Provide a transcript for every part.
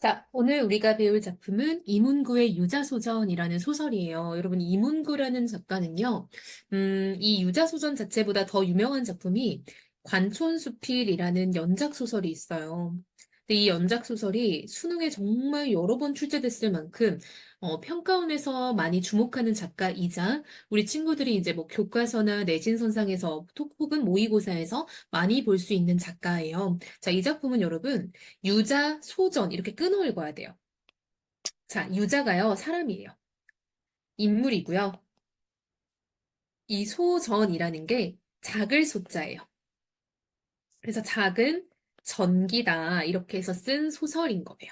자, 오늘 우리가 배울 작품은 이문구의 유자소전이라는 소설이에요. 여러분, 이문구라는 작가는요, 이 유자소전 자체보다 더 유명한 작품이 관촌수필이라는 연작소설이 있어요. 근데 이 연작소설이 수능에 정말 여러 번 출제됐을 만큼, 평가원에서 많이 주목하는 작가이자 우리 친구들이 이제 뭐 교과서나 내신선상에서 혹은 모의고사에서 많이 볼 수 있는 작가예요. 자, 이 작품은 여러분, 유자, 소전 이렇게 끊어 읽어야 돼요. 자, 유자가요, 사람이에요. 인물이고요. 이 소전이라는 게 작을 소자예요. 그래서 작은 전기다 이렇게 해서 쓴 소설인 거예요.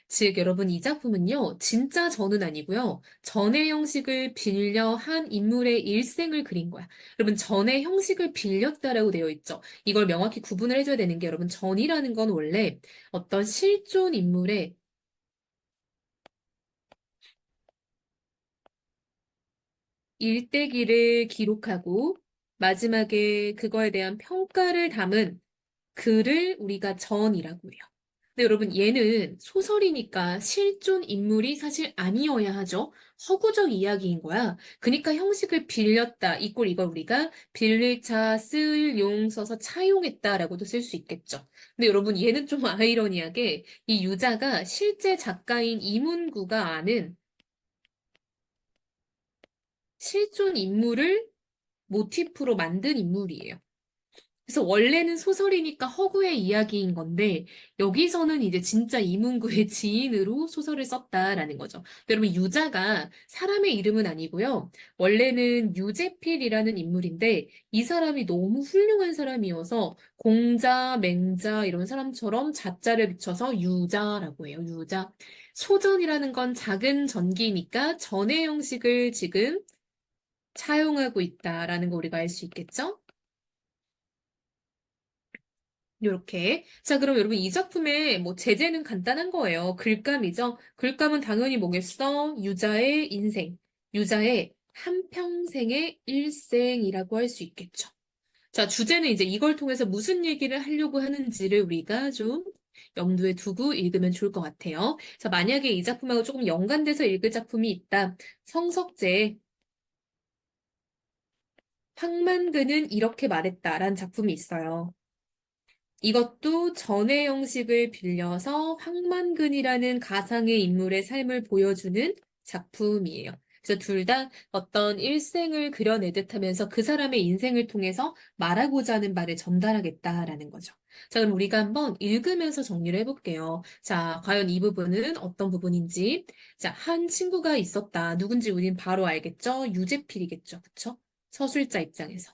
즉, 여러분 이 작품은요, 진짜 전은 아니고요. 전의 형식을 빌려 한 인물의 일생을 그린 거야. 여러분, 전의 형식을 빌렸다라고 되어 있죠. 이걸 명확히 구분을 해줘야 되는 게 여러분, 전이라는 건 원래 어떤 실존 인물의 일대기를 기록하고 마지막에 그거에 대한 평가를 담은 글을 우리가 전이라고 해요. 근데 여러분 얘는 소설이니까 실존 인물이 사실 아니어야 하죠. 허구적 이야기인 거야. 그러니까 형식을 빌렸다. 이꼴 이걸 우리가 빌릴 차, 쓸 용 써서 차용했다라고도 쓸 수 있겠죠. 근데 여러분 얘는 좀 아이러니하게 이 유자가 실제 작가인 이문구가 아는 실존 인물을 모티프로 만든 인물이에요. 그래서 원래는 소설이니까 허구의 이야기인 건데 여기서는 이제 진짜 이문구의 지인으로 소설을 썼다라는 거죠. 여러분 유자가 사람의 이름은 아니고요. 원래는 유재필이라는 인물인데 이 사람이 너무 훌륭한 사람이어서 공자, 맹자 이런 사람처럼 자자를 붙여서 유자라고 해요. 유자. 소전이라는 건 작은 전기니까 전의 형식을 지금 차용하고 있다라는 거 우리가 알 수 있겠죠? 요렇게. 자, 그럼 여러분 이 작품의 뭐 제재는 간단한 거예요. 글감이죠. 글감은 당연히 뭐겠어? 유자의 인생, 유자의 한평생의 일생이라고 할 수 있겠죠. 자, 주제는 이제 이걸 통해서 무슨 얘기를 하려고 하는지를 우리가 좀 염두에 두고 읽으면 좋을 것 같아요. 자, 만약에 이 작품하고 조금 연관돼서 읽을 작품이 있다. 성석재의 황만근은 이렇게 말했다라는 작품이 있어요. 이것도 전의 형식을 빌려서 황만근이라는 가상의 인물의 삶을 보여주는 작품이에요. 그래서 둘 다 어떤 일생을 그려내듯 하면서 그 사람의 인생을 통해서 말하고자 하는 말을 전달하겠다라는 거죠. 자, 그럼 우리가 한번 읽으면서 정리를 해볼게요. 자, 과연 이 부분은 어떤 부분인지. 자, 한 친구가 있었다. 누군지 우린 바로 알겠죠? 유재필이겠죠. 그쵸? 서술자 입장에서.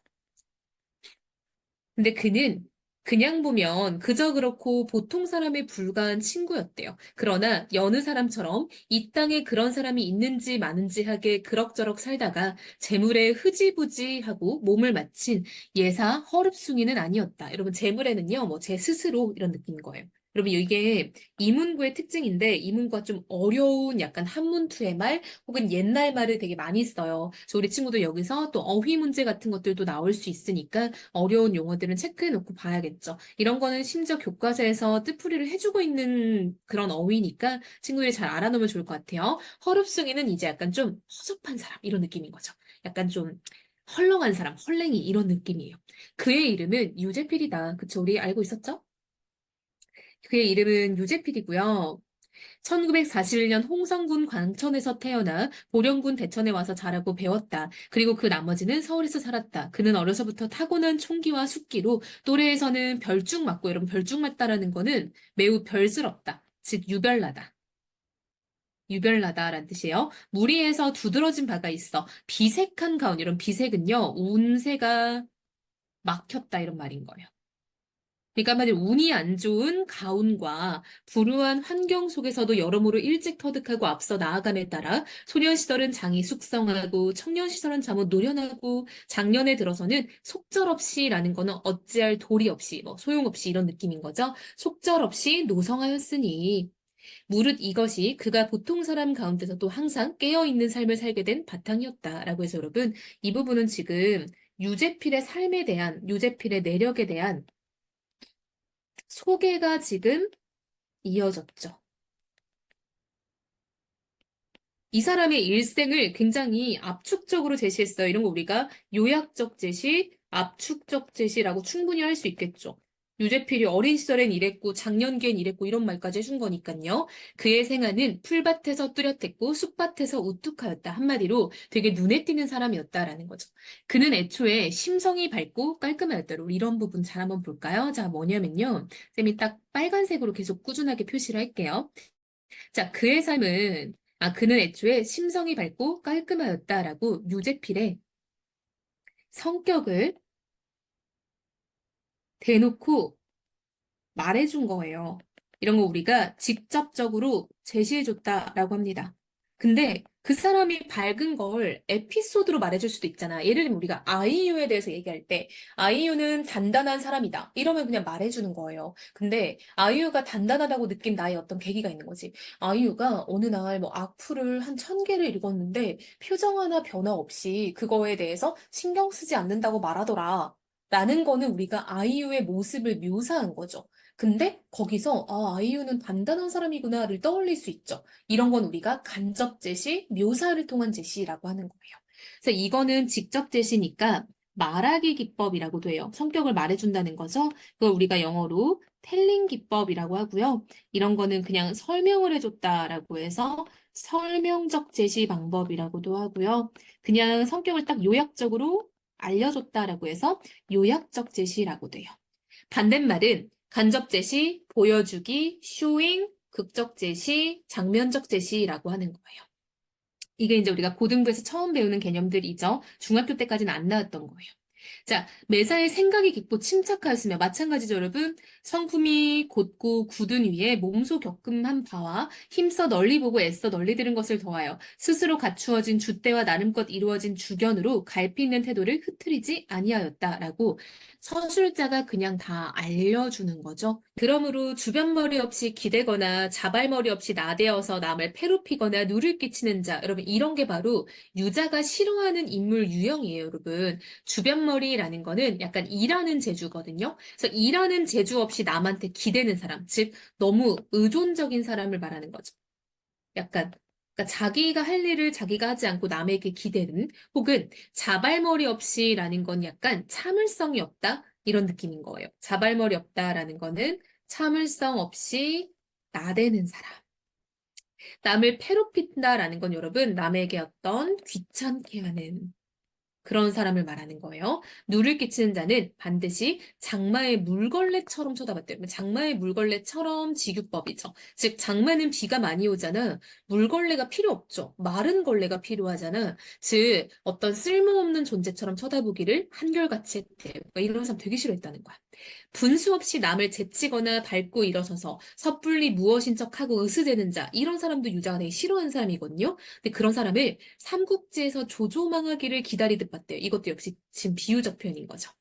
근데 그는 그냥 보면 그저 그렇고 보통 사람에 불과한 친구였대요. 그러나 여느 사람처럼 이 땅에 그런 사람이 있는지 마는지 하게 그럭저럭 살다가 재물에 흐지부지하고 몸을 마친 예사 허릅숭이는 아니었다. 여러분 재물에는요, 뭐 제 스스로 이런 느낌인 거예요. 여러분 이게 이문구의 특징인데 이문구가 좀 어려운 약간 한문투의 말 혹은 옛날 말을 되게 많이 써요. 그래서 우리 친구들 여기서 또 어휘 문제 같은 것들도 나올 수 있으니까 어려운 용어들은 체크해놓고 봐야겠죠. 이런 거는 심지어 교과서에서 뜻풀이를 해주고 있는 그런 어휘니까 친구들이 잘 알아놓으면 좋을 것 같아요. 허릅숭이는 이제 약간 좀 허접한 사람 이런 느낌인 거죠. 약간 좀 헐렁한 사람, 헐랭이 이런 느낌이에요. 그의 이름은 유재필이다. 그쵸? 우리 알고 있었죠? 그의 이름은 유재필이고요. 1941년 홍성군 광천에서 태어나 보령군 대천에 와서 자라고 배웠다. 그리고 그 나머지는 서울에서 살았다. 그는 어려서부터 타고난 총기와 숙기로 또래에서는 별중 맞고 여러분 별중 맞다라는 거는 매우 별스럽다. 즉 유별나다. 유별나다라는 뜻이에요. 무리에서 두드러진 바가 있어. 비색한 가운 이런 비색은요. 운세가 막혔다 이런 말인 거예요. 그러니까 한마디로 운이 안 좋은 가운과 불우한 환경 속에서도 여러모로 일찍 터득하고 앞서 나아감에 따라 소년 시절은 장이 숙성하고 청년 시절은 잠옷 노련하고 장년에 들어서는 속절없이라는 거는 어찌할 도리 없이 뭐 소용없이 이런 느낌인 거죠. 속절없이 노성하였으니 무릇 이것이 그가 보통 사람 가운데서도 항상 깨어있는 삶을 살게 된 바탕이었다라고 해서 여러분 이 부분은 지금 유재필의 삶에 대한 유재필의 내력에 대한 소개가 지금 이어졌죠. 이 사람의 일생을 굉장히 압축적으로 제시했어요. 이런 거 우리가 요약적 제시, 압축적 제시라고 충분히 할 수 있겠죠. 유재필이 어린 시절엔 이랬고 작년기엔 이랬고 이런 말까지 해준 거니까요. 그의 생활은 풀밭에서 뚜렷했고 숲밭에서 우뚝하였다. 한마디로 되게 눈에 띄는 사람이었다라는 거죠. 그는 애초에 심성이 밝고 깔끔하였다. 우리 이런 부분 잘 한번 볼까요? 자, 뭐냐면요. 쌤이 딱 빨간색으로 계속 꾸준하게 표시를 할게요. 자, 그는 애초에 심성이 밝고 깔끔하였다라고 유재필의 성격을 대놓고 말해준 거예요. 이런 거 우리가 직접적으로 제시해줬다라고 합니다. 근데 그 사람이 밝은 걸 에피소드로 말해줄 수도 있잖아. 예를 들면 우리가 아이유에 대해서 얘기할 때 아이유는 단단한 사람이다. 이러면 그냥 말해주는 거예요. 근데 아이유가 단단하다고 느낀 나의 어떤 계기가 있는 거지. 아이유가 어느 날 뭐 악플을 한 1000개를 읽었는데 표정 하나 변화 없이 그거에 대해서 신경 쓰지 않는다고 말하더라. 라는 거는 우리가 아이유의 모습을 묘사한 거죠. 근데 거기서 아이유는 단단한 사람이구나를 떠올릴 수 있죠. 이런 건 우리가 간접 제시, 묘사를 통한 제시라고 하는 거예요. 그래서 이거는 직접 제시니까 말하기 기법이라고도 해요. 성격을 말해준다는 거죠. 그걸 우리가 영어로 텔링 기법이라고 하고요. 이런 거는 그냥 설명을 해줬다라고 해서 설명적 제시 방법이라고도 하고요. 그냥 성격을 딱 요약적으로 알려줬다라고 해서 요약적 제시라고 돼요. 반대말은 간접 제시, 보여주기, 쇼잉, 극적 제시, 장면적 제시라고 하는 거예요. 이게 이제 우리가 고등부에서 처음 배우는 개념들이죠. 중학교 때까지는 안 나왔던 거예요. 자, 매사에 생각이 깊고 침착하였으며 마찬가지죠, 여러분. 성품이 곧고 굳은 위에 몸소 겪음한 바와 힘써 널리 보고 애써 널리 들은 것을 더하여 스스로 갖추어진 줏대와 나름껏 이루어진 주견으로 갈피 있는 태도를 흐트리지 아니하였다라고 서술자가 그냥 다 알려주는 거죠. 그러므로 주변머리 없이 기대거나 자발머리 없이 나대어서 남을 패롭히거나 누를 끼치는 자, 여러분 이런 게 바로 유자가 싫어하는 인물 유형이에요, 여러분. 주변머리라는 거는 약간 일하는 재주거든요. 그래서 일하는 재주 없이 남한테 기대는 사람, 즉 너무 의존적인 사람을 말하는 거죠. 약간 그러니까 자기가 할 일을 자기가 하지 않고 남에게 기대는 혹은 자발머리 없이라는 건 약간 참을성이 없다 이런 느낌인 거예요. 자발머리 없다라는 거는 참을성 없이 나대는 사람. 남을 괴롭힌다라는 건 여러분 남에게 어떤 귀찮게 하는 그런 사람을 말하는 거예요. 누를 끼치는 자는 반드시 장마의 물걸레처럼 쳐다봤대요. 장마의 물걸레처럼 지규법이죠. 즉 장마는 비가 많이 오잖아. 물걸레가 필요 없죠. 마른 걸레가 필요하잖아. 즉 어떤 쓸모없는 존재처럼 쳐다보기를 한결같이 했대요. 그러니까 이런 사람 되게 싫어했다는 거야. 분수 없이 남을 제치거나 밟고 일어서서 섣불리 무엇인 척하고 으스대는 자 이런 사람도 유자가 되게 싫어하는 사람이거든요. 근데 그런 사람을 삼국지에서 조조망하기를 기다리듯 봤대요. 이것도 역시 지금 비유적 표현인 거죠.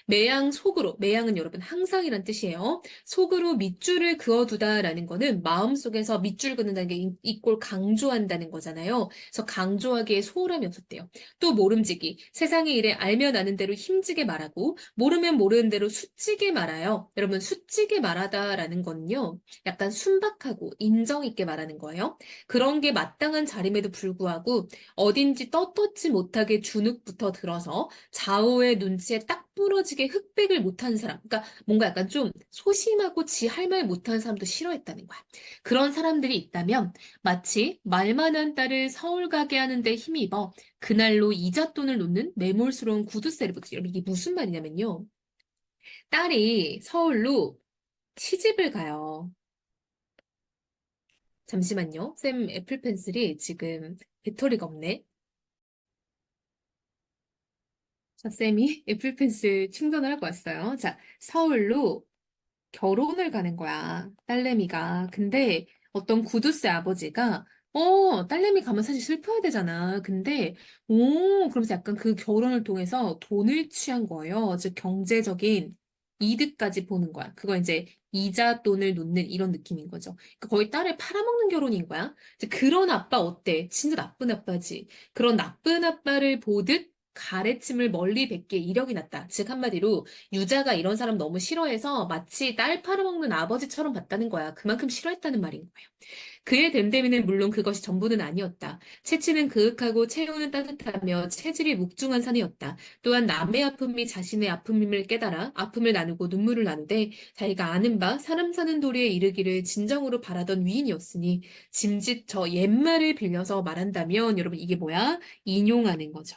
매양 속으로, 매양은 여러분 항상이란 뜻이에요. 속으로 밑줄을 그어두다라는 거는 마음속에서 밑줄 긋는다는 게 이꼴 강조한다는 거잖아요. 그래서 강조하기에 소홀함이 없었대요. 또 모름지기, 세상의 일에 알면 아는 대로 힘지게 말하고 모르면 모르는 대로 수치게 말아요. 여러분 수치게 말하다라는 건요. 약간 순박하고 인정 있게 말하는 거예요. 그런 게 마땅한 자림에도 불구하고 어딘지 떳떳지 못하게 주눅부터 들어서 좌우의 눈치에 딱 부러지게 흑백을 못하는 사람. 그러니까 뭔가 약간 좀 소심하고 지 할 말 못하는 사람도 싫어했다는 거야. 그런 사람들이 있다면 마치 말만 한 딸을 서울 가게 하는데 힘입어 그날로 이잣돈을 놓는 매몰스러운 구두쇠를 붙이죠. 이게 무슨 말이냐면요. 딸이 서울로 시집을 가요. 잠시만요. 쌤 애플 펜슬이 지금 배터리가 없네. 자, 쌤이 애플 펜슬 충전을 하고 왔어요. 자, 서울로 결혼을 가는 거야, 딸내미가. 근데 어떤 구두쇠 아버지가, 딸내미 가면 사실 슬퍼야 되잖아. 근데, 그러면서 약간 그 결혼을 통해서 돈을 취한 거예요. 즉, 경제적인 이득까지 보는 거야. 그거 이제 이자 돈을 놓는 이런 느낌인 거죠. 그러니까 거의 딸을 팔아먹는 결혼인 거야. 이제 그런 아빠 어때? 진짜 나쁜 아빠지. 그런 나쁜 아빠를 보듯 가래침을 멀리 뱉기에 이력이 났다. 즉 한마디로 유자가 이런 사람 너무 싫어해서 마치 딸 팔아먹는 아버지처럼 봤다는 거야. 그만큼 싫어했다는 말인 거예요. 그의 됨됨이는 물론 그것이 전부는 아니었다. 채취는 그윽하고 체온은 따뜻하며 체질이 묵중한 산이었다. 또한 남의 아픔이 자신의 아픔임을 깨달아 아픔을 나누고 눈물을 나누되 자기가 아는 바 사람 사는 도리에 이르기를 진정으로 바라던 위인이었으니 짐짓 저 옛말을 빌려서 말한다면 여러분 이게 뭐야? 인용하는 거죠.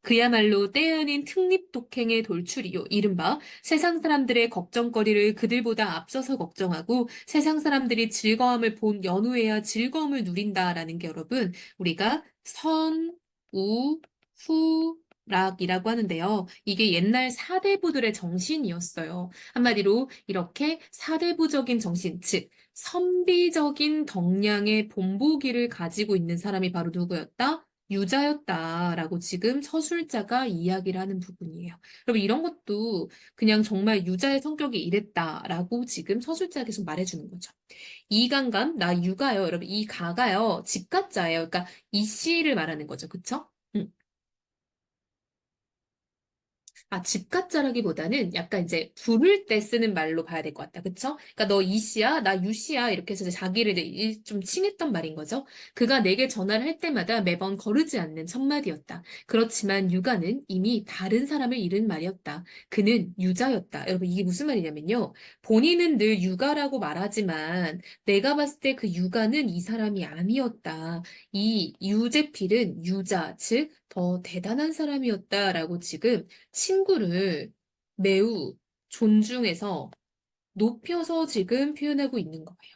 그야말로 때 아닌 특립독행의 돌출이요. 이른바 세상 사람들의 걱정거리를 그들보다 앞서서 걱정하고 세상 사람들이 즐거움을 본 연후에야 즐거움을 누린다라는 게 여러분 우리가 선, 우, 후, 락이라고 하는데요. 이게 옛날 사대부들의 정신이었어요. 한마디로 이렇게 사대부적인 정신, 즉 선비적인 덕량의 본보기를 가지고 있는 사람이 바로 누구였다? 유자였다라고 지금 서술자가 이야기를 하는 부분이에요. 여러분, 이런 것도 그냥 정말 유자의 성격이 이랬다라고 지금 서술자가 계속 말해주는 거죠. 이간감, 나 유가요. 여러분, 이 가가요. 집가자예요. 그러니까 이 씨를 말하는 거죠. 그쵸? 집가짜라기보다는 약간 이제 부를 때 쓰는 말로 봐야 될 것 같다. 그쵸? 그러니까 너 이씨야, 나 유씨야 이렇게 해서 이제 자기를 이제 좀 칭했던 말인 거죠. 그가 내게 전화를 할 때마다 매번 거르지 않는 첫마디였다. 그렇지만 유가는 이미 다른 사람을 잃은 말이었다. 그는 유자였다. 여러분 이게 무슨 말이냐면요. 본인은 늘 유가라고 말하지만 내가 봤을 때 그 유가는 이 사람이 아니었다. 이 유재필은 유자, 즉 더 대단한 사람이었다라고 지금 친구를 매우 존중해서 높여서 지금 표현하고 있는 거예요.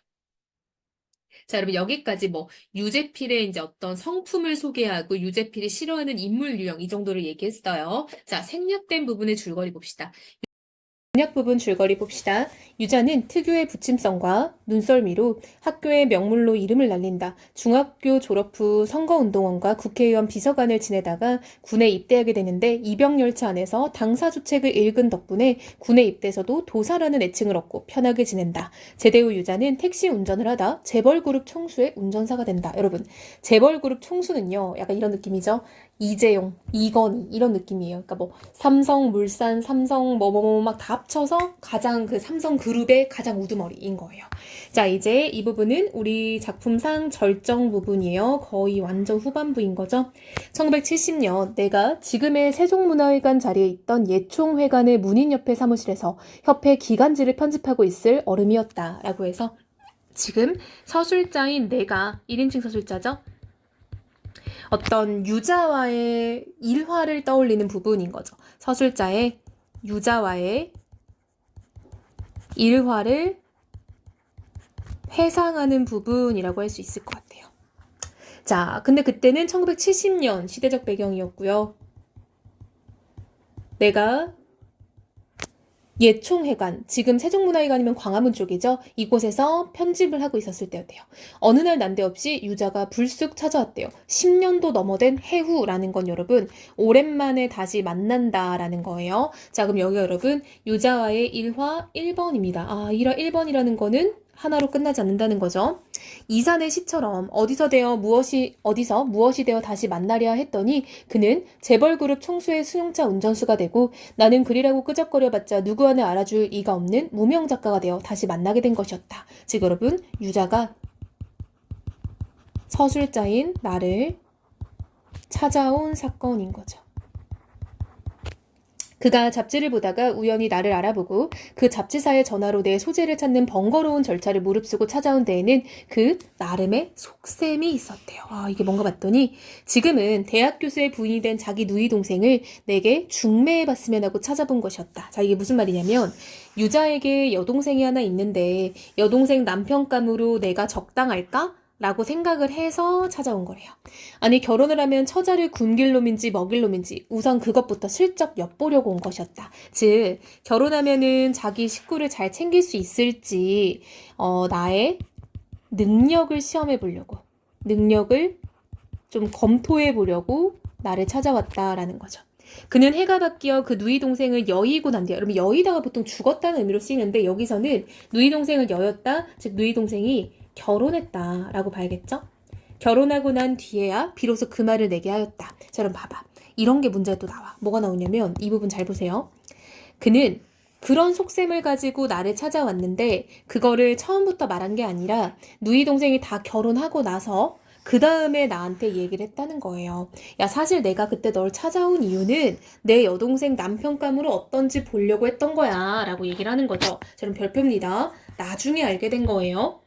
자, 여러분 여기까지 뭐 유재필의 이제 어떤 성품을 소개하고 유재필이 싫어하는 인물 유형 이 정도를 얘기했어요. 자, 생략된 부분의 줄거리 봅시다. 문약 부분 줄거리 봅시다. 유자는 특유의 부침성과 눈썰미로 학교의 명물로 이름을 날린다. 중학교 졸업 후 선거운동원과 국회의원 비서관을 지내다가 군에 입대하게 되는데 입영열차 안에서 당사조책을 읽은 덕분에 군에 입대해서도 도사라는 애칭을 얻고 편하게 지낸다. 제대 후 유자는 택시 운전을 하다 재벌그룹 총수의 운전사가 된다. 여러분, 재벌그룹 총수는요, 약간 이런 느낌이죠. 이재용, 이건희 이런 느낌이에요. 그러니까 뭐 삼성, 물산, 삼성 뭐뭐뭐 막 다 합쳐서 가장 그 삼성 그룹의 가장 우두머리인 거예요. 자, 이제 이 부분은 우리 작품상 절정 부분이에요. 거의 완전 후반부인 거죠. 1970년 내가 지금의 세종문화회관 자리에 있던 예총회관의 문인 옆에 사무실에서 협회 기간지를 편집하고 있을 얼음이었다. 라고 해서 지금 서술자인 내가 1인칭 서술자죠. 어떤 유자와의 일화를 떠올리는 부분인 거죠. 서술자의 유자와의 일화를 회상하는 부분이라고 할 수 있을 것 같아요. 자, 근데 그때는 1970년 시대적 배경이었고요. 내가 예총회관, 지금 세종문화회관이면 광화문 쪽이죠. 이곳에서 편집을 하고 있었을 때였대요. 어느 날 난데없이 유자가 불쑥 찾아왔대요. 10년도 넘어된 해후라는 건 여러분 오랜만에 다시 만난다라는 거예요. 자, 그럼 여기 여러분 유자와의 일화 1번입니다. 1번이라는 거는 하나로 끝나지 않는다는 거죠. 이산의 시처럼 어디서 무엇이 되어 다시 만나려 했더니 그는 재벌그룹 총수의 승용차 운전수가 되고 나는 글이라고 끄적거려봤자 누구 하나 알아줄 이가 없는 무명 작가가 되어 다시 만나게 된 것이었다. 즉 여러분 유자가 서술자인 나를 찾아온 사건인 거죠. 그가 잡지를 보다가 우연히 나를 알아보고 그 잡지사의 전화로 내 소재를 찾는 번거로운 절차를 무릅쓰고 찾아온 데에는 그 나름의 속셈이 있었대요. 이게 뭔가 봤더니 지금은 대학 교수의 부인이 된 자기 누이 동생을 내게 중매해봤으면 하고 찾아본 것이었다. 자, 이게 무슨 말이냐면 유자에게 여동생이 하나 있는데 여동생 남편감으로 내가 적당할까? 라고 생각을 해서 찾아온 거래요. 아니 결혼을 하면 처자를 굶길 놈인지 먹일 놈인지 우선 그것부터 슬쩍 엿보려고 온 것이었다. 즉 결혼하면은 자기 식구를 잘 챙길 수 있을지 나의 능력을 시험해 보려고 능력을 좀 검토해 보려고 나를 찾아왔다라는 거죠. 그는 해가 바뀌어 그 누이 동생을 여의고 난 뒤에 여러분 여의다가 보통 죽었다는 의미로 쓰이는데 여기서는 누이 동생을 여였다 즉 누이 동생이 결혼했다라고 봐야겠죠? 결혼하고 난 뒤에야 비로소 그 말을 내게 하였다. 자, 그럼 봐봐. 이런 게 문제가 또 나와. 뭐가 나오냐면 이 부분 잘 보세요. 그는 그런 속셈을 가지고 나를 찾아왔는데 그거를 처음부터 말한 게 아니라 누이 동생이 다 결혼하고 나서 그 다음에 나한테 얘기를 했다는 거예요. 야, 사실 내가 그때 널 찾아온 이유는 내 여동생 남편감으로 어떤지 보려고 했던 거야 라고 얘기를 하는 거죠. 자, 그럼 별표입니다. 나중에 알게 된 거예요.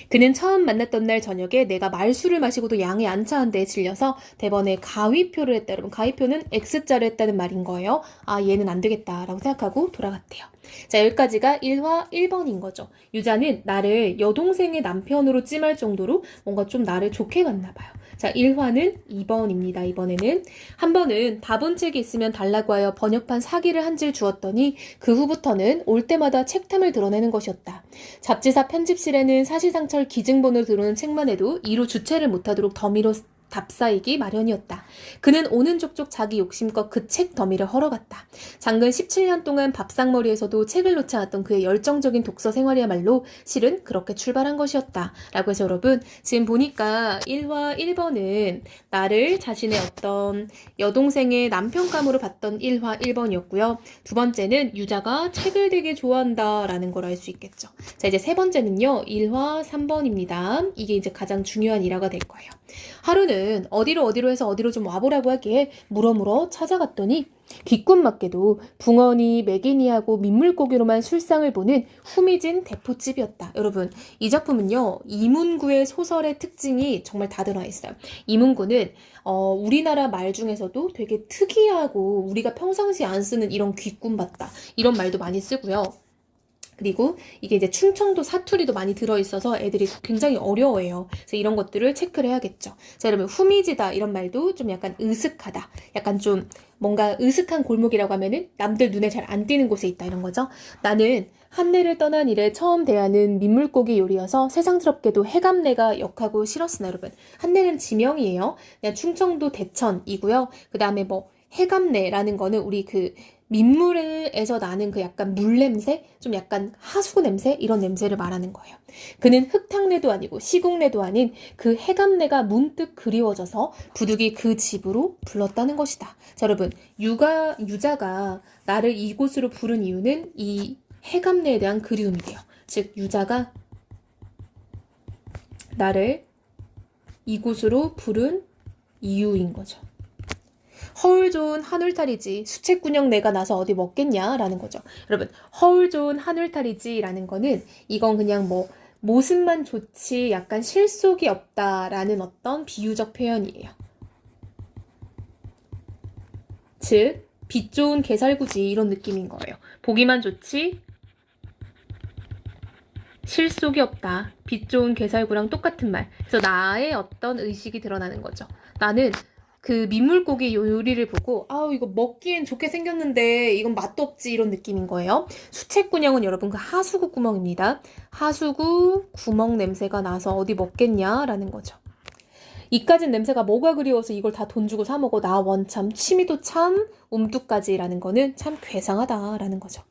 그는 처음 만났던 날 저녁에 내가 말술을 마시고도 양이 안 차한데 질려서 대번에 가위표를 했다. 여러분, 가위표는 X자를 했다는 말인 거예요. 아, 얘는 안 되겠다라고 생각하고 돌아갔대요. 자, 여기까지가 1화 1번인 거죠. 유자는 나를 여동생의 남편으로 찜할 정도로 뭔가 좀 나를 좋게 봤나 봐요. 자, 1화는 2번입니다. 이번에는 한 번은 답원책이 있으면 달라고 하여 번역판 사기를 한 질 주었더니 그 후부터는 올 때마다 책탐을 드러내는 것이었다. 잡지사 편집실에는 사시상철 기증본으로 들어오는 책만 해도 이로 주체를 못하도록 더미로 답사이기 마련이었다. 그는 오는 족족 자기 욕심껏 그 책 더미를 헐어갔다. 장근 17년 동안 밥상머리에서도 책을 놓지 않았던 그의 열정적인 독서 생활이야말로 실은 그렇게 출발한 것이었다. 라고 해서 여러분, 지금 보니까 1화 1번은 나를 자신의 어떤 여동생의 남편감으로 봤던 1화 1번이었고요. 두 번째는 유자가 책을 되게 좋아한다 라는 걸 알 수 있겠죠. 자, 이제 세 번째는요. 1화 3번입니다. 이게 이제 가장 중요한 일화가 될 거예요. 하루는 어디로 해서 어디로 좀 와보라고 하기에 물어물어 찾아갔더니 기꾼맞게도 붕어니, 매기니하고 민물고기로만 술상을 보는 후미진 대포집이었다. 여러분, 이 작품은요. 이문구의 소설의 특징이 정말 다 들어있어요. 이문구는 우리나라 말 중에서도 되게 특이하고 우리가 평상시에 안 쓰는 이런 귀꾼받다 이런 말도 많이 쓰고요. 그리고 이게 이제 충청도 사투리도 많이 들어있어서 애들이 굉장히 어려워해요. 그래서 이런 것들을 체크를 해야겠죠. 자, 여러분, 후미지다 이런 말도 좀 약간 으슥하다. 약간 좀 뭔가 으슥한 골목이라고 하면은 남들 눈에 잘 안 띄는 곳에 있다 이런 거죠. 나는 한내를 떠난 이래 처음 대하는 민물고기 요리여서 세상스럽게도 해감내가 역하고 싫었으나 여러분. 한내는 지명이에요. 그냥 충청도 대천이고요. 그 다음에 뭐 해감내라는 거는 우리 그 민물에서 나는 그 약간 물 냄새? 좀 약간 하수구 냄새? 이런 냄새를 말하는 거예요. 그는 흙탕내도 아니고 시궁내도 아닌 그 해감내가 문득 그리워져서 부득이 그 집으로 불렀다는 것이다. 자, 여러분, 유자가 나를 이곳으로 부른 이유는 이 해감내에 대한 그리움이래요. 즉, 유자가 나를 이곳으로 부른 이유인 거죠. 허울 좋은 한울탈이지 수채꾼형 내가 나서 어디 먹겠냐 라는 거죠. 여러분, 허울 좋은 한울탈이지 라는 거는 이건 그냥 뭐 모습만 좋지 약간 실속이 없다라는 어떤 비유적 표현이에요. 즉, 빛 좋은 개살구지 이런 느낌인 거예요. 보기만 좋지 실속이 없다. 빛 좋은 개살구랑 똑같은 말. 그래서 나의 어떤 의식이 드러나는 거죠. 나는 그 민물고기 요리를 보고 아우 이거 먹기엔 좋게 생겼는데 이건 맛도 없지 이런 느낌인 거예요. 수채구녕은 여러분 그 하수구 구멍입니다. 하수구 구멍 냄새가 나서 어디 먹겠냐라는 거죠. 이까진 냄새가 뭐가 그리워서 이걸 다 돈 주고 사 먹어. 나 원참 취미도 참 움뚝까지라는 거는 참 괴상하다라는 거죠.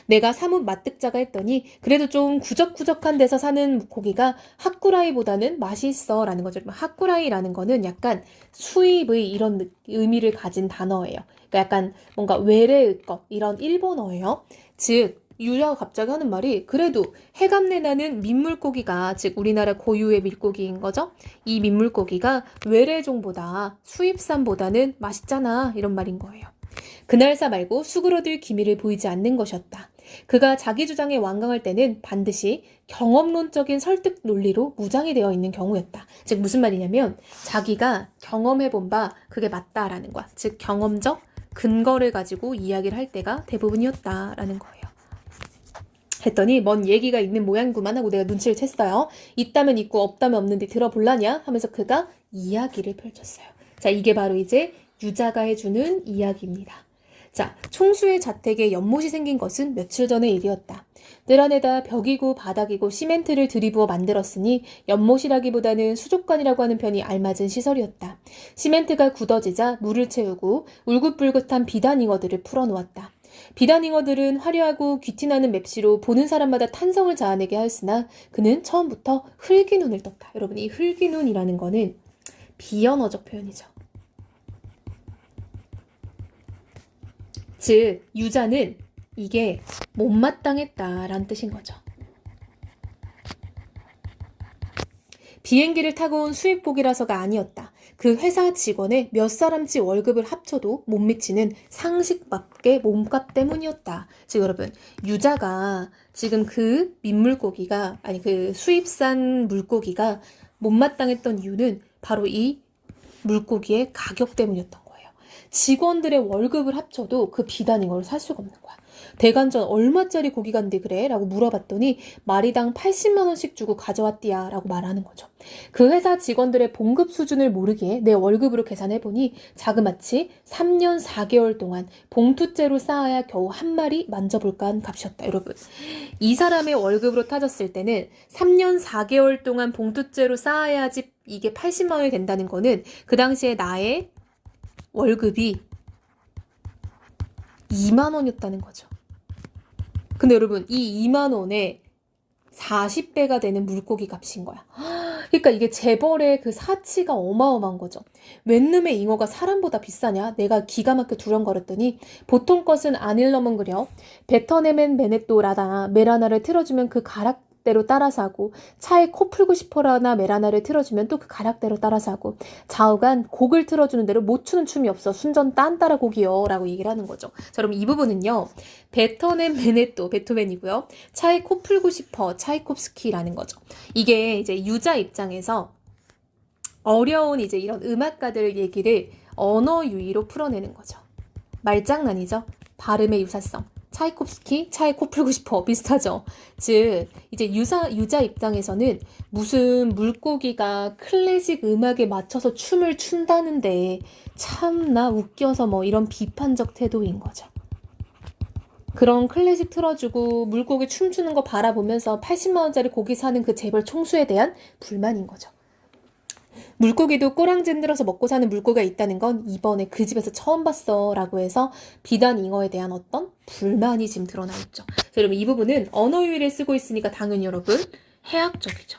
내가 사뭇 맛득자가 했더니 그래도 좀 구적구적한 데서 사는 고기가 핫구라이보다는 맛이 있어 라는 거죠. 핫구라이라는 거는 약간 수입의 이런 의미를 가진 단어예요. 그러니까 약간 뭔가 외래의 것 이런 일본어예요. 즉 유자가 갑자기 하는 말이 그래도 해감내 나는 민물고기가 즉 우리나라 고유의 밀고기인 거죠. 이 민물고기가 외래종보다 수입산보다는 맛있잖아 이런 말인 거예요. 그날사 말고 수그러들 기미를 보이지 않는 것이었다. 그가 자기 주장에 완강할 때는 반드시 경험론적인 설득 논리로 무장이 되어 있는 경우였다. 즉 무슨 말이냐면 자기가 경험해본 바 그게 맞다라는 거야. 즉 경험적 근거를 가지고 이야기를 할 때가 대부분이었다라는 거예요. 했더니 뭔 얘기가 있는 모양구만 하고 내가 눈치를 챘어요. 있다면 있고 없다면 없는데 들어볼라냐 하면서 그가 이야기를 펼쳤어요. 자, 이게 바로 이제 유자가 해주는 이야기입니다. 자, 총수의 자택에 연못이 생긴 것은 며칠 전의 일이었다. 뜰 안에다 벽이고 바닥이고 시멘트를 들이부어 만들었으니 연못이라기보다는 수족관이라고 하는 편이 알맞은 시설이었다. 시멘트가 굳어지자 물을 채우고 울긋불긋한 비단 잉어들을 풀어놓았다. 비단잉어들은 화려하고 귀티나는 맵시로 보는 사람마다 탄성을 자아내게 하였으나 그는 처음부터 흘기 눈을 떴다. 여러분, 이 흘기 눈이라는 거는 비언어적 표현이죠. 즉, 유자는 이게 못마땅했다라는 뜻인 거죠. 비행기를 타고 온 수입복이라서가 아니었다. 그 회사 직원의 몇 사람치 월급을 합쳐도 못 미치는 상식밖의 몸값 때문이었다. 즉 여러분, 유자가 지금 그 민물고기가 아니 그 수입산 물고기가 못마땅했던 이유는 바로 이 물고기의 가격 때문이었던 거예요. 직원들의 월급을 합쳐도 그 비단잉어를 살 수가 없는 거야. 대관전 얼마짜리 고기 간디 그래? 라고 물어봤더니 마리당 80만 원씩 주고 가져왔디야 라고 말하는 거죠. 그 회사 직원들의 봉급 수준을 모르기에 내 월급으로 계산해보니 자그마치 3년 4개월 동안 봉투째로 쌓아야 겨우 한 마리 만져볼까 한 값이었다. 여러분, 이 사람의 월급으로 따졌을 때는 3년 4개월 동안 봉투째로 쌓아야지 이게 80만 원이 된다는 거는 그 당시에 나의 월급이 2만 원이었다는 거죠. 근데 여러분, 이 2만 원에 40배가 되는 물고기 값인 거야. 그러니까 이게 재벌의 그 사치가 어마어마한 거죠. 웬 놈의 잉어가 사람보다 비싸냐? 내가 기가 막혀 두렁거렸더니 보통 것은 안 일러먹으려 뱉어내면 메넷도라다 메라나를 틀어주면 그 가락대로 따라서 하고 차에 코 풀고 싶어라나 메라나를 틀어주면 또 그 가락대로 따라서 하고 좌우간 곡을 틀어주는 대로 못 추는 춤이 없어 순전 딴따라 곡이요 라고 얘기를 하는 거죠. 자, 그럼 이 부분은요, 베토넨 베네또 베토벤이고요. 차에 코 풀고 싶어 차이콥스키라는 거죠. 이게 이제 유자 입장에서 어려운 이제 이런 음악가들 얘기를 언어 유희로 풀어내는 거죠. 말장난이죠. 발음의 유사성. 차이콥스키, 차에 코 풀고 싶어 비슷하죠. 즉 이제 유자 입장에서는 무슨 물고기가 클래식 음악에 맞춰서 춤을 춘다는데 참나 웃겨서 뭐 이런 비판적 태도인 거죠. 그런 클래식 틀어주고 물고기 춤추는 거 바라보면서 80만 원짜리 고기 사는 그 재벌 총수에 대한 불만인 거죠. 물고기도 꼬랑지 들어서 먹고 사는 물고기가 있다는 건 이번에 그 집에서 처음 봤어 라고 해서 비단잉어에 대한 어떤 불만이 지금 드러나 있죠. 여러분, 이 부분은 언어 유희를 쓰고 있으니까 당연히 여러분 해학적이죠.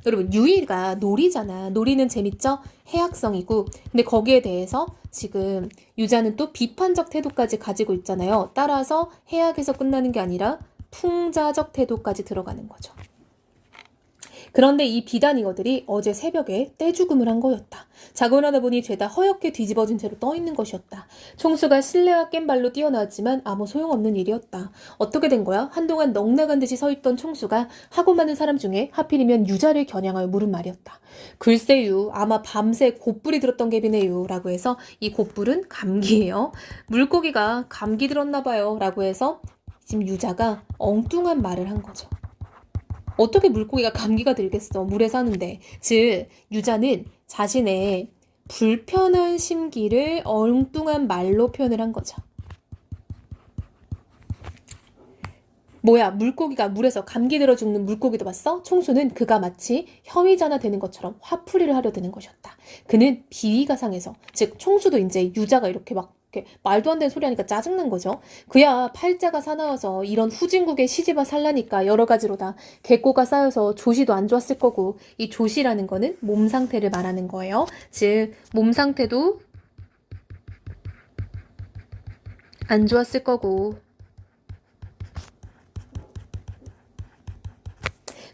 여러분, 유희가 놀이잖아. 놀이는 재밌죠? 해학성이고, 근데 거기에 대해서 지금 유자는 또 비판적 태도까지 가지고 있잖아요. 따라서 해학에서 끝나는 게 아니라 풍자적 태도까지 들어가는 거죠. 그런데 이 비단잉어들이 어제 새벽에 떼죽음을 한 거였다. 자고 일어나 보니 죄다 허옇게 뒤집어진 채로 떠있는 것이었다. 총수가 실내와 깸발로 뛰어나왔지만 아무 소용없는 일이었다. 어떻게 된 거야? 한동안 넋나간 듯이 서있던 총수가 하고 많은 사람 중에 하필이면 유자를 겨냥하여 물은 말이었다. 글쎄유, 아마 밤새 곶불이 들었던 갭이네요 라고 해서 이 곶불은 감기예요. 물고기가 감기 들었나 봐요 라고 해서 지금 유자가 엉뚱한 말을 한 거죠. 어떻게 물고기가 감기가 들겠어, 물에 사는데. 즉 유자는 자신의 불편한 심기를 엉뚱한 말로 표현을 한 거죠. 뭐야, 물고기가 물에서 감기 들어 죽는 물고기도 봤어? 총수는 그가 마치 혐의자나 되는 것처럼 화풀이를 하려 드는 것이었다. 그는 비위가 상해서, 즉 총수도 이제 유자가 이렇게 말도 안 되는 소리 하니까 짜증난 거죠. 그야 팔자가 사나워서 이런 후진국에 시집와 살라니까 여러 가지로 다 개꼬가 쌓여서 조시도 안 좋았을 거고, 이 조시라는 거는 몸 상태를 말하는 거예요. 즉 몸 상태도 안 좋았을 거고,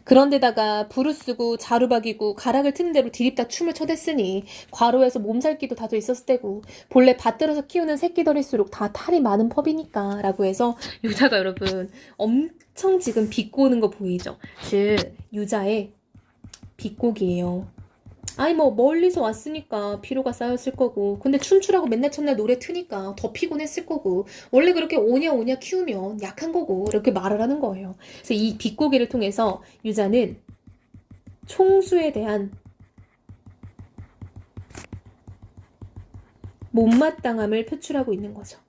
그런데다가 불을 쓰고 자루박이고 가락을 트는 대로 디립다 춤을 춰댔으니 과로해서 몸살기도 다져 있었을 때고, 본래 밭들어서 키우는 새끼들일수록 다 탈이 많은 펍이니까 라고 해서 유자가 여러분 엄청 지금 비꼬는 거 보이죠? 즉 유자의 비꼬기예요. 아니 뭐 멀리서 왔으니까 피로가 쌓였을 거고, 근데 춤추라고 맨날 첫날 노래 트니까 더 피곤했을 거고, 원래 그렇게 오냐 오냐 키우면 약한 거고, 이렇게 말을 하는 거예요. 그래서 이 비꼬기를 통해서 유자는 총수에 대한 못마땅함을 표출하고 있는 거죠.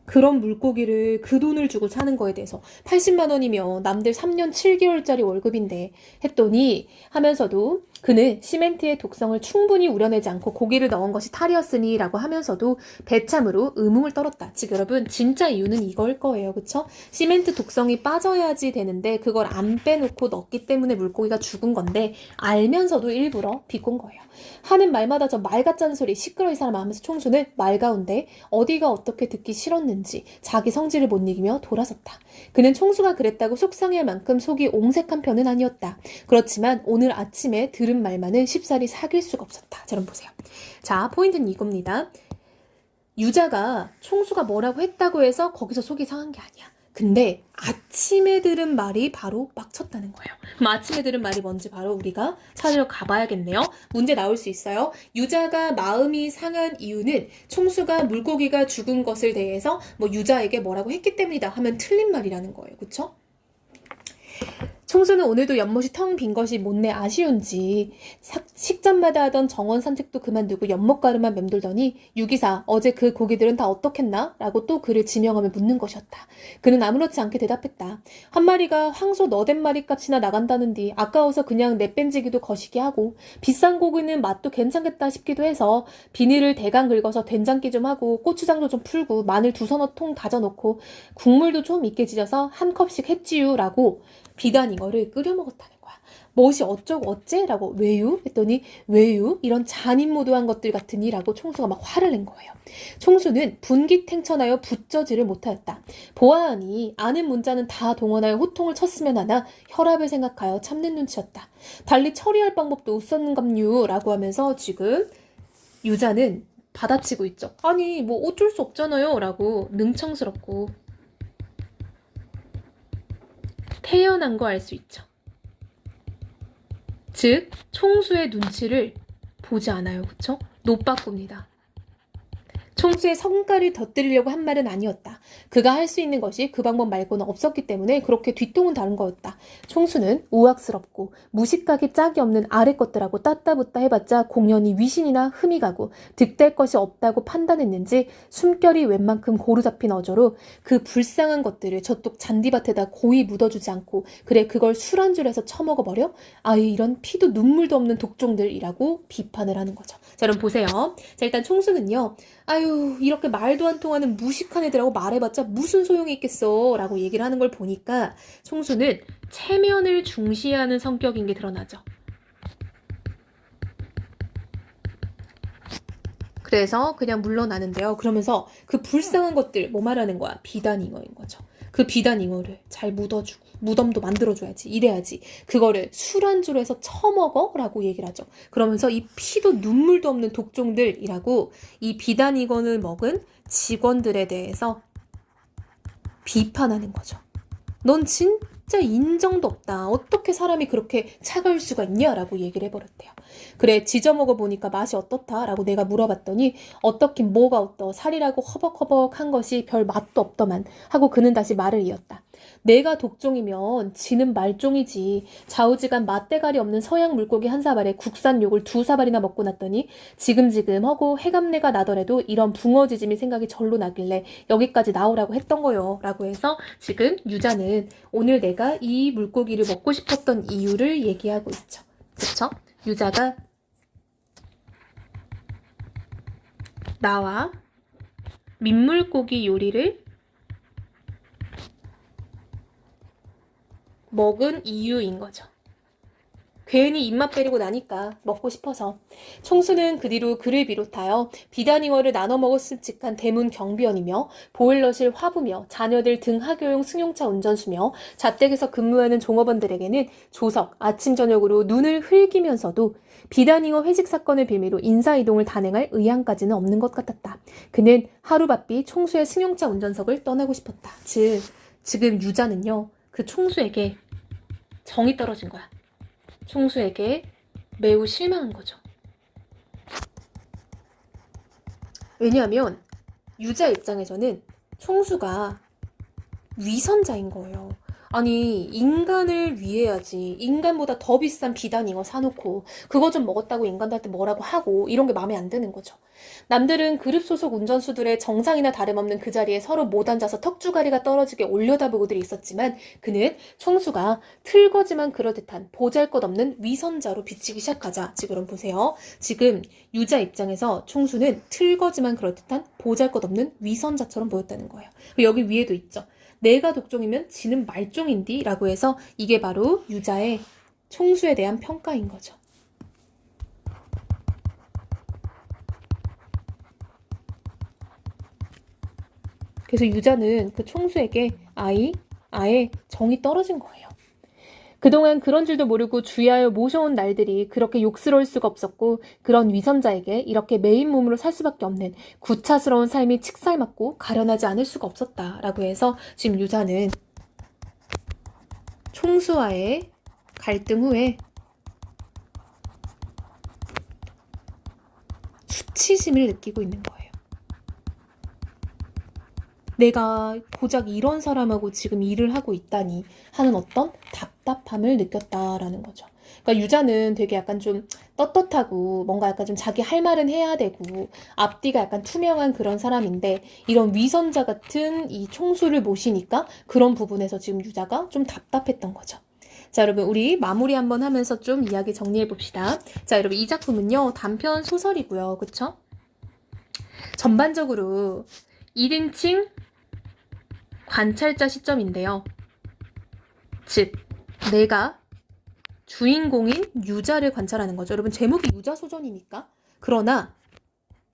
그런 물고기를 그 돈을 주고 사는 거에 대해서 80만 원이면 남들 3년 7개월짜리 월급인데 했더니, 하면서도 그는 시멘트의 독성을 충분히 우려내지 않고 고기를 넣은 것이 탈이었으니 라고 하면서도 배참으로 의문을 떨었다. 즉 여러분 진짜 이유는 이걸 거예요. 그쵸? 시멘트 독성이 빠져야지 되는데 그걸 안 빼놓고 넣었기 때문에 물고기가 죽은 건데 알면서도 일부러 비꼰 거예요. 하는 말마다 저 말 같자는 소리 시끄러 이 사람 하면서 총수는 말 가운데 어디가 어떻게 듣기 싫었는지 자기 성질을 못 이기며 돌아섰다. 그는 총수가 그랬다고 속상할 만큼 속이 옹색한 편은 아니었다. 그렇지만 오늘 아침에 들은 말만은 쉽사리 사귈 수가 없었다. 자, 여러분 보세요. 자, 포인트는 이겁니다. 유자가 총수가 뭐라고 했다고 해서 거기서 속이 상한 게 아니야. 근데 아침에 들은 말이 바로 빡쳤다는 거예요. 그럼 아침에 들은 말이 뭔지 바로 우리가 찾으러 가봐야겠네요. 문제 나올 수 있어요. 유자가 마음이 상한 이유는 총수가 물고기가 죽은 것을 대해서 뭐 유자에게 뭐라고 했기 때문이다 하면 틀린 말이라는 거예요. 그쵸? 총수는 오늘도 연못이 텅 빈 것이 못내 아쉬운지 식전마다 하던 정원 산책도 그만두고 연못가루만 맴돌더니 유기사 어제 그 고기들은 다 어떻겠나? 라고 또 그를 지명하며 묻는 것이었다. 그는 아무렇지 않게 대답했다. 한 마리가 황소 너댓 마리 값이나 나간다는디 아까워서 그냥 내뺀지기도 거시기 하고 비싼 고기는 맛도 괜찮겠다 싶기도 해서 비닐을 대강 긁어서 된장기 좀 하고 고추장도 좀 풀고 마늘 2서너 통 다져놓고 국물도 좀 있게 지져서 한 컵씩 했지요 라고 비단 이거를 끓여 먹었다는 거야. 무엇이 어쩌고 어째? 라고 왜유? 했더니 왜유? 이런 잔인무도한 것들 같으니? 라고 총수가 막 화를 낸 거예요. 총수는 분기탱천하여 붙져지를 못하였다. 보아하니 아는 문자는 다 동원하여 호통을 쳤으면 하나 혈압을 생각하여 참는 눈치였다. 달리 처리할 방법도 없었는갑류 라고 하면서 지금 유자는 받아치고 있죠. 아니 뭐 어쩔 수 없잖아요 라고 능청스럽고 태연한 거 알 수 있죠. 즉 총수의 눈치를 보지 않아요. 그쵸? 노빠꾸입니다. 총수의 성과를 덧드리려고 한 말은 아니었다. 그가 할 수 있는 것이 그 방법 말고는 없었기 때문에 그렇게 뒷동은 다른 거였다. 총수는 우악스럽고 무식하기 짝이 없는 아래 것들하고 따따붙다 해봤자 공연히 위신이나 흠이 가고 득될 것이 없다고 판단했는지 숨결이 웬만큼 고루 잡힌 어조로 그 불쌍한 것들을 저쪽 잔디밭에다 고이 묻어주지 않고 그래 그걸 술안주로 처먹어버려? 아이 이런 피도 눈물도 없는 독종들이라고 비판을 하는 거죠. 자 여러분 보세요. 자 일단 총수는요. 아유 이렇게 말도 안 통하는 무식한 애들하고 말해봤자 무슨 소용이 있겠어 라고 얘기를 하는 걸 보니까 총수는 체면을 중시하는 성격인 게 드러나죠. 그래서 그냥 물러나는데요. 그러면서 그 불쌍한 것들 뭐 말하는 거야? 비단잉어인 거죠. 그 비단잉어를 잘 묻어주고 무덤도 만들어줘야지 이래야지 그거를 술안주로 해서 처먹어? 라고 얘기를 하죠. 그러면서 이 피도 눈물도 없는 독종들이라고 이 비단잉어를 먹은 직원들에 대해서 비판하는 거죠. 넌 진짜 인정도 없다. 어떻게 사람이 그렇게 차가울 수가 있냐? 라고 얘기를 해버렸대요. 그래 지져 먹어보니까 맛이 어떻다? 라고 내가 물어봤더니 어떻긴 뭐가 어떠 살이라고 허벅허벅한 것이 별 맛도 없더만 하고 그는 다시 말을 이었다. 내가 독종이면 지는 말종이지. 좌우지간 맛대가리 없는 서양 물고기 한 사발에 국산 욕을 2사발이나 먹고 났더니 지금지금 하고 해감내가 나더라도 이런 붕어지짐이 생각이 절로 나길래 여기까지 나오라고 했던 거요. 라고 해서 지금 유자는 오늘 내가 이 물고기를 먹고 싶었던 이유를 얘기하고 있죠. 그쵸? 유자가 나와 민물고기 요리를 먹은 이유인 거죠. 괜히 입맛 빼리고 나니까 먹고 싶어서. 총수는 그 뒤로 그를 비롯하여 비단잉어를 나눠 먹었음직한 대문 경비원이며 보일러실 화부며 자녀들 등 학교용 승용차 운전수며 자택에서 근무하는 종업원들에게는 조석, 아침 저녁으로 눈을 흘기면서도 비단잉어 회식 사건을 빌미로 인사이동을 단행할 의향까지는 없는 것 같았다. 그는 하루바삐 총수의 승용차 운전석을 떠나고 싶었다. 즉 지금 유자는요. 그 총수에게 정이 떨어진 거야. 총수에게 매우 실망한 거죠. 왜냐하면 유자 입장에서는 총수가 위선자인 거예요. 아니, 인간을 위해야지. 인간보다 더 비싼 비단잉어 사놓고, 그거 좀 먹었다고 인간들한테 뭐라고 하고, 이런 게 마음에 안 드는 거죠. 남들은 그룹 소속 운전수들의 정상이나 다름없는 그 자리에 서로 못 앉아서 턱주가리가 떨어지게 올려다보고들이 있었지만, 그는 총수가 틀거지만 그러듯한 보잘것없는 위선자로 비치기 시작하자. 지금 여러분 보세요. 지금 유자 입장에서 총수는 틀거지만 그렇듯한 보잘것없는 위선자처럼 보였다는 거예요. 여기 위에도 있죠. 내가 독종이면 지는 말종인디 라고 해서 이게 바로 유자의 총수에 대한 평가인 거죠. 그래서 유자는 그 총수에게 아예 정이 떨어진 거예요. 그동안 그런 줄도 모르고 주의하여 모셔온 날들이 그렇게 욕스러울 수가 없었고 그런 위선자에게 이렇게 메인 몸으로 살 수밖에 없는 구차스러운 삶이 칙살맞고 가련하지 않을 수가 없었다라고 해서 지금 유자는 총수와의 갈등 후에 수치심을 느끼고 있는 거예요. 내가 고작 이런 사람하고 지금 일을 하고 있다니 하는 어떤 답답함을 느꼈다라는 거죠. 그러니까 유자는 되게 약간 좀 떳떳하고 뭔가 약간 좀 자기 할 말은 해야 되고 앞뒤가 약간 투명한 그런 사람인데 이런 위선자 같은 이 총수를 모시니까 그런 부분에서 지금 유자가 좀 답답했던 거죠. 자, 여러분 우리 마무리 한번 하면서 좀 이야기 정리해 봅시다. 자, 여러분 이 작품은요 단편 소설이고요. 그쵸? 전반적으로 1인칭 관찰자 시점인데요. 즉, 내가 주인공인 유자를 관찰하는 거죠. 여러분, 제목이 유자소전이니까. 그러나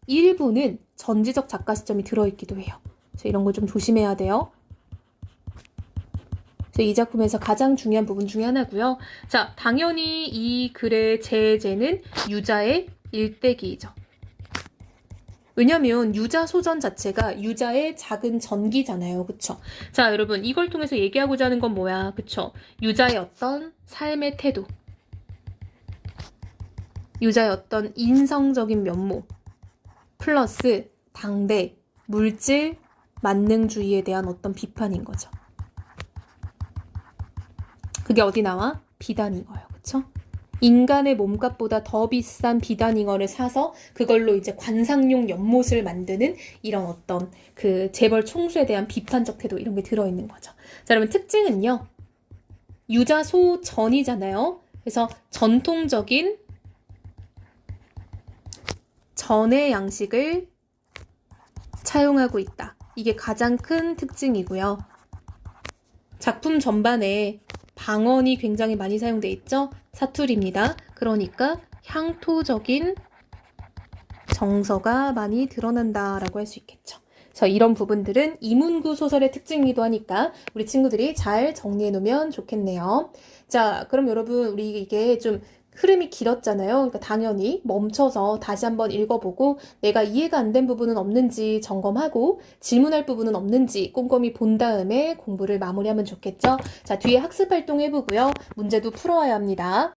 일부는 전지적 작가 시점이 들어있기도 해요. 그래서 이런 걸 좀 조심해야 돼요. 그래서 이 작품에서 가장 중요한 부분 중에 하나고요. 자, 당연히 이 글의 제재는 유자의 일대기이죠. 왜냐면 유자 소전 자체가 유자의 작은 전기잖아요. 그쵸? 자, 여러분 이걸 통해서 얘기하고자 하는 건 뭐야? 그쵸? 유자의 어떤 삶의 태도, 유자의 어떤 인성적인 면모, 플러스 당대, 물질, 만능주의에 대한 어떤 비판인 거죠. 그게 어디 나와? 비단잉어요. 그쵸? 인간의 몸값보다 더 비싼 비단잉어를 사서 그걸로 이제 관상용 연못을 만드는 이런 어떤 그 재벌 총수에 대한 비판적 태도 이런 게 들어있는 거죠. 자, 여러분 특징은요. 유자소전이잖아요. 그래서 전통적인 전의 양식을 차용하고 있다. 이게 가장 큰 특징이고요. 작품 전반에 방언이 굉장히 많이 사용돼 있죠. 사투리입니다. 그러니까 향토적인 정서가 많이 드러난다라고 할 수 있겠죠. 그래서 이런 부분들은 이문구 소설의 특징이기도 하니까 우리 친구들이 잘 정리해 놓으면 좋겠네요. 자, 그럼 여러분 우리 이게 좀 흐름이 길었잖아요. 그러니까 당연히 멈춰서 다시 한번 읽어보고 내가 이해가 안 된 부분은 없는지 점검하고 질문할 부분은 없는지 꼼꼼히 본 다음에 공부를 마무리하면 좋겠죠. 자, 뒤에 학습 활동 해보고요. 문제도 풀어와야 합니다.